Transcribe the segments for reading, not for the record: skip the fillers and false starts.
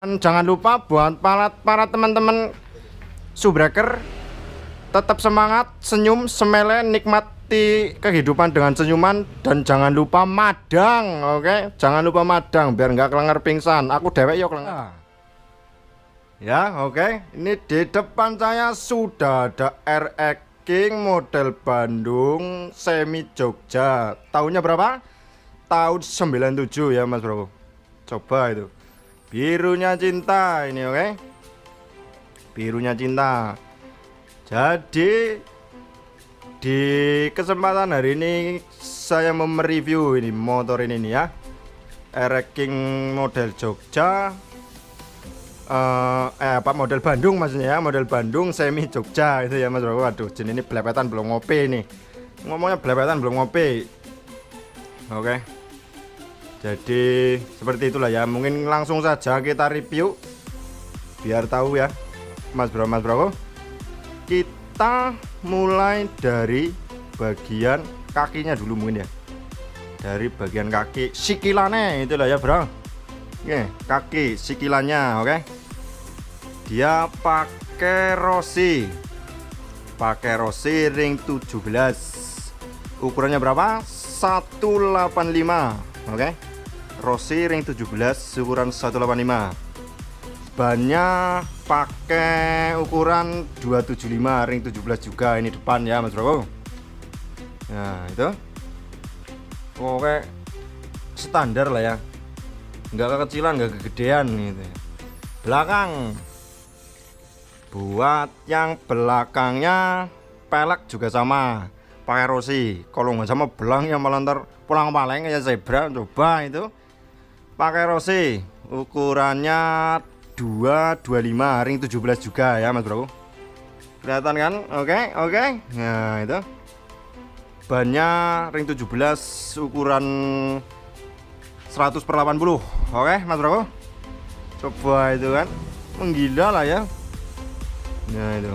Jangan lupa buat para teman-teman subbreaker, tetap semangat, senyum, semele, nikmati kehidupan dengan senyuman, dan jangan lupa madang, oke? Jangan lupa madang biar nggak kelengar pingsan. Aku dewek yo kelengar. Ya, oke. Ini di depan saya sudah ada RX King model Bandung semi Jogja. Tahunnya berapa? Tahun 97 ya, Mas Bro. Coba itu. Birunya cinta ini, oke? Birunya cinta. Jadi di kesempatan hari ini saya mau mereview ini motor ini nih ya, RX King model Jogja, model Bandung maksudnya ya, model Bandung semi Jogja itu ya Mas Bro. Waduh, jenis ini belepetan belum ngopi nih, ngomongnya belepetan belum ngopi. Oke, jadi seperti itulah ya, mungkin langsung saja kita review biar tahu ya Mas Bro. Kita mulai dari bagian kakinya dulu mungkin ya, dari bagian kaki sikilannya itulah ya bro. Oke, kaki sikilannya, oke. Dia pakai Rossi ring 17, ukurannya berapa? 185, oke. Rossi ring 17 ukuran 185. Bannya pakai ukuran 275 ring 17 juga, ini depan ya Mas Bro. Nah itu oke, standar lah ya, nggak kekecilan nggak kegedean gitu. Belakang, buat yang belakangnya pelek juga sama pakai Rossi. Kalau nggak sama belangnya malah ntar pulang paleng ya zebra. Coba itu pakai Rossi, ukurannya 225 ring 17 juga ya Mas Bro. Kelihatan kan? Oke. Nah itu bannya ring 17 ukuran 100/80. Oke Mas Bro. Coba itu kan menggila lah ya. Nah itu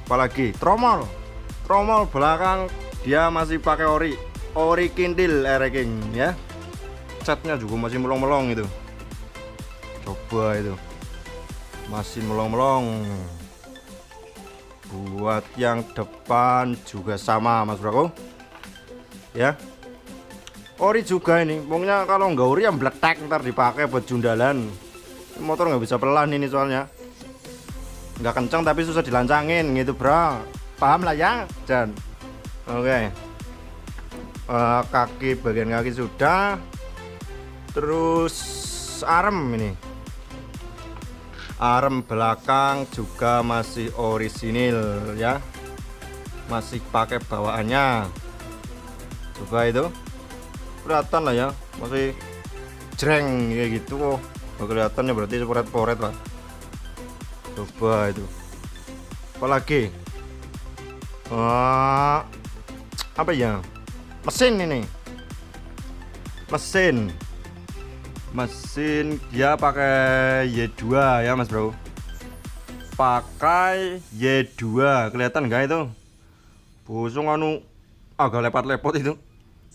apalagi tromol belakang dia masih pakai ori kintil RX King ya. Catnya juga masih melong-melong itu. Coba itu masih melong-melong. Buat yang depan juga sama Mas Bro ya, ori juga ini. Pokoknya kalau nggak ori yang bletek ntar dipakai buat jundalan. Motor nggak bisa pelan ini soalnya, nggak kencang tapi susah dilancangin gitu bro, paham lah ya Jan. Oke. Kaki, bagian kaki sudah. Terus arem belakang juga masih orisinil ya, masih pakai bawaannya. Coba itu kelihatan lah ya, masih jreng kayak gitu. Oh kelihatannya berarti poret lah. Coba itu apalagi apa ya, mesin dia pakai Y2 ya Mas Bro, pakai Y2. Kelihatan nggak itu busung agak lepot itu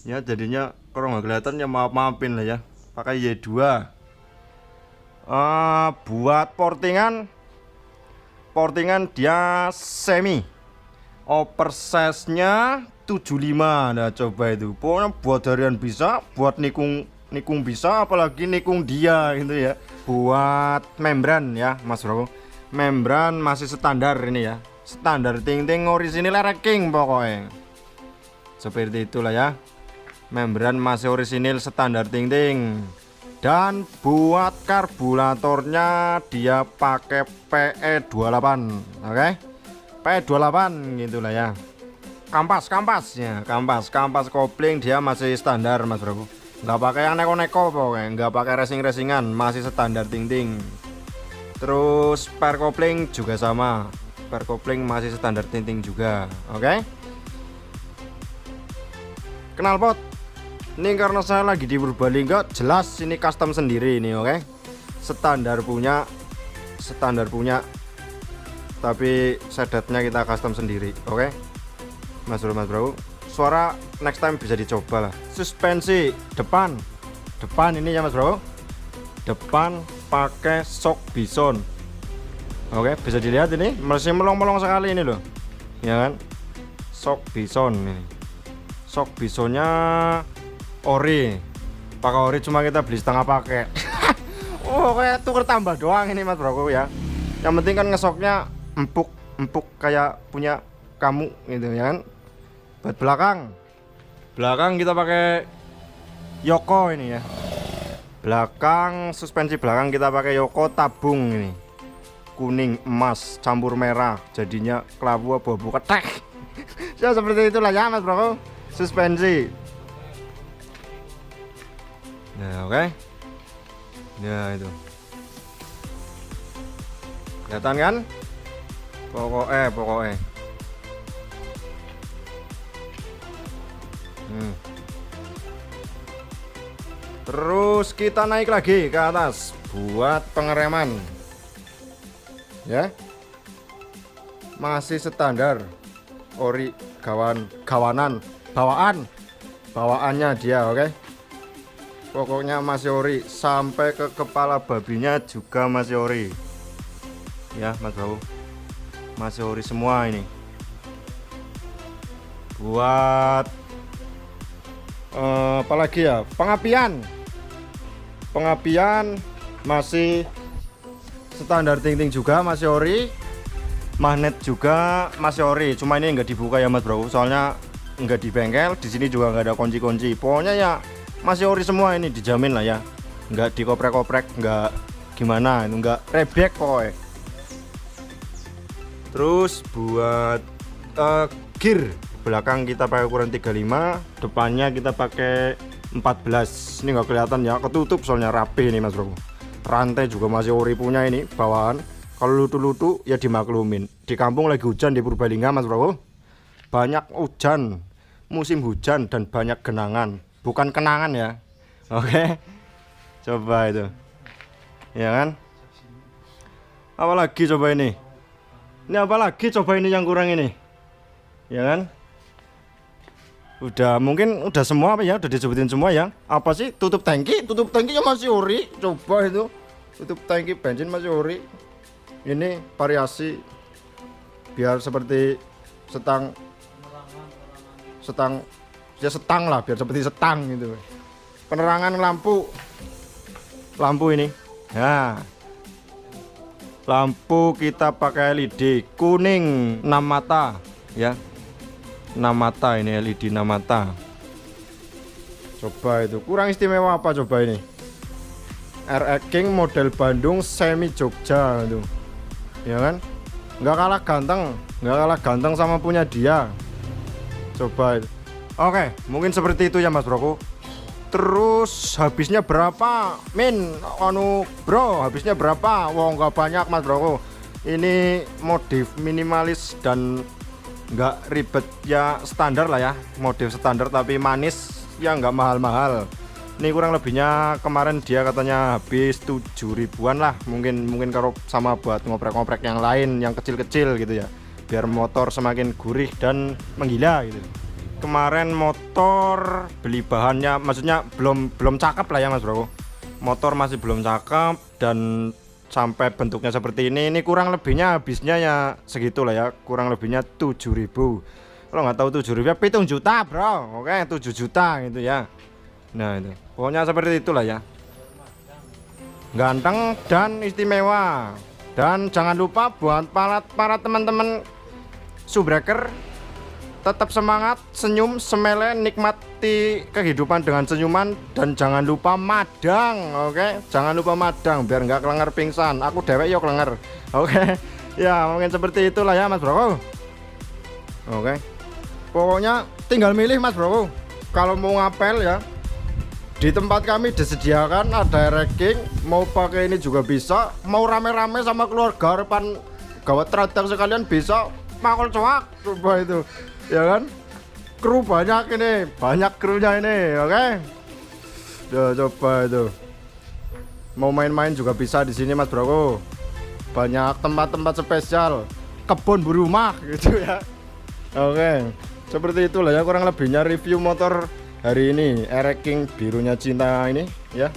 ya, jadinya kalau nggak kelihatan ya maafin lah ya, pakai Y2. Buat portingan dia semi oversize nya 75. Nah coba itu, pokoknya buat harian bisa, buat nikung bisa, apalagi nikung dia gitu ya. Buat membran ya Mas Bro, membran masih standar ini ya, standar ting-ting orisinil RX King pokoknya. Seperti itulah ya, membran masih orisinil standar ting-ting. Dan buat karburatornya dia pakai PE28, oke. PE28 gitulah ya. Kampas kopling dia masih standar Mas Bro, nggak pakai yang neko-neko pokoknya, nggak pakai racing-racingan, masih standar ting-ting. Terus per kopling juga sama, per kopling masih standar ting-ting juga, oke. Knalpot ini karena saya lagi di Purbalingga, jelas ini custom sendiri ini, oke. Standar punya, tapi sedatnya kita custom sendiri, oke. Mas Bro, suara next time bisa dicoba lah. Suspensi depan ini ya Mas Bro, depan pakai shock bison. Oke, bisa dilihat ini masih melong-melong sekali ini loh, ya kan? Shock bison ini. Shock bisonnya ori. Pakai ori cuma kita beli setengah paket. Oh, kayak tuker tambah doang ini Mas Bro ya. Yang penting kan ngesoknya empuk kayak punya kamu gitu ya kan. Buat belakang kita pakai Yoko ini ya. Belakang suspensi belakang kita pakai Yoko tabung ini. Kuning emas campur merah jadinya kelabu abu-abu ketek. Ya seperti itulah ya Mas Bro. Suspensi. Nah, oke. Nah, itu. Kelihatan kan? Pokoknya. Terus kita naik lagi ke atas buat pengereman. Ya. Masih standar ori bawaannya dia, oke. Pokoknya masih ori, sampai ke kepala babinya juga masih ori. Ya, Mas Bro. Masih ori semua ini. Buat apalagi ya? Pengapian masih standar ting-ting juga masih ori. Magnet juga masih ori, cuma ini nggak dibuka ya Mas Bro, soalnya nggak di bengkel. Di sini juga nggak ada kunci-kunci. Pokoknya ya masih ori semua ini, dijamin lah ya. Nggak dikoprek-koprek, nggak gimana, itu nggak rebek pokoknya. Terus buat gear belakang kita pakai ukuran 35, depannya kita pakai 14. Ini nggak kelihatan ya, ketutup soalnya rapi ini Mas Bro. Rantai juga masih ori punya ini bawaan. Kalau lutu-lutu ya dimaklumin. Di kampung lagi hujan di Purbalingga Mas Bro. Banyak hujan, musim hujan dan banyak genangan. Bukan kenangan ya. Oke. Coba itu. Ya kan? Apalagi coba ini. Ini apalagi coba ini yang kurang ini. Ya kan? Mungkin udah semua apa ya? Udah disebutin semua ya. Apa sih? Tutup tangkinya masih ori. Coba itu. Tutup tangki bensin masih ori. Ini variasi biar seperti setang lah, biar seperti setang gitu. Penerangan lampu ini. Nah, lampu kita pakai LED kuning 6 mata ya. 6 mata ini, LED 6 mata. Coba itu kurang istimewa apa coba ini? RX King model Bandung semi Jogja itu. Ya kan? Nggak kalah ganteng sama punya dia. Coba itu. Oke, mungkin seperti itu ya Mas Bro. Terus habisnya berapa? Bro, habisnya berapa? Wah, nggak banyak Mas Bro. Ini modif minimalis dan nggak ribet ya, standar lah ya. Modif standar tapi manis ya, nggak mahal-mahal. Ini kurang lebihnya kemarin dia katanya habis 7 ribuan lah. Mungkin kalau sama buat ngoprek-ngoprek yang lain yang kecil-kecil gitu ya, biar motor semakin gurih dan menggila gitu. Kemarin motor beli bahannya, maksudnya belum cakep lah ya Mas Bro. Motor masih belum cakep dan sampai bentuknya seperti ini kurang lebihnya habisnya ya segitulah ya, kurang lebihnya 7.000. Kalau nggak tahu 7.000 ya 7 juta bro. Oke, 7 juta gitu ya. Nah itu pokoknya seperti itulah ya, ganteng dan istimewa. Dan jangan lupa buat para teman-teman subbreaker, tetap semangat, senyum, semele, nikmati kehidupan dengan senyuman. Dan jangan lupa madang, oke? Jangan lupa madang biar nggak kelenger pingsan. Aku dewek yo kelenger, oke? Ya mungkin seperti itulah ya Mas Bro. Oke, pokoknya tinggal milih Mas Bro. Kalau mau ngapel ya, di tempat kami disediakan ada RX, mau pakai ini juga bisa, mau rame-rame sama keluarga depan gawat radang sekalian bisa, makul coak coba itu ya kan. Kru banyak ini, banyak krunya ini, oke. Coba itu mau main-main juga bisa di sini Mas Bro. Banyak tempat-tempat spesial, kebun berumah gitu ya. Oke, seperti itulah ya kurang lebihnya review motor hari ini, RX King birunya cinta ini ya.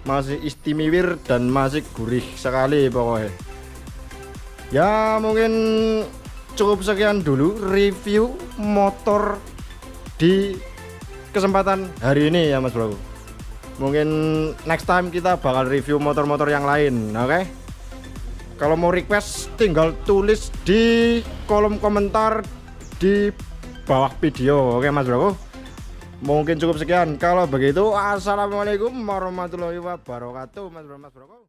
masih istimewa dan masih gurih sekali pokoknya. Ya mungkin cukup sekian dulu review motor di kesempatan hari ini ya Mas Bro. Mungkin next time kita bakal review motor-motor yang lain, oke? Kalau mau request tinggal tulis di kolom komentar di bawah video, oke Mas Bro. Mungkin cukup sekian. Kalau begitu, assalamualaikum warahmatullahi wabarakatuh Mas Bro.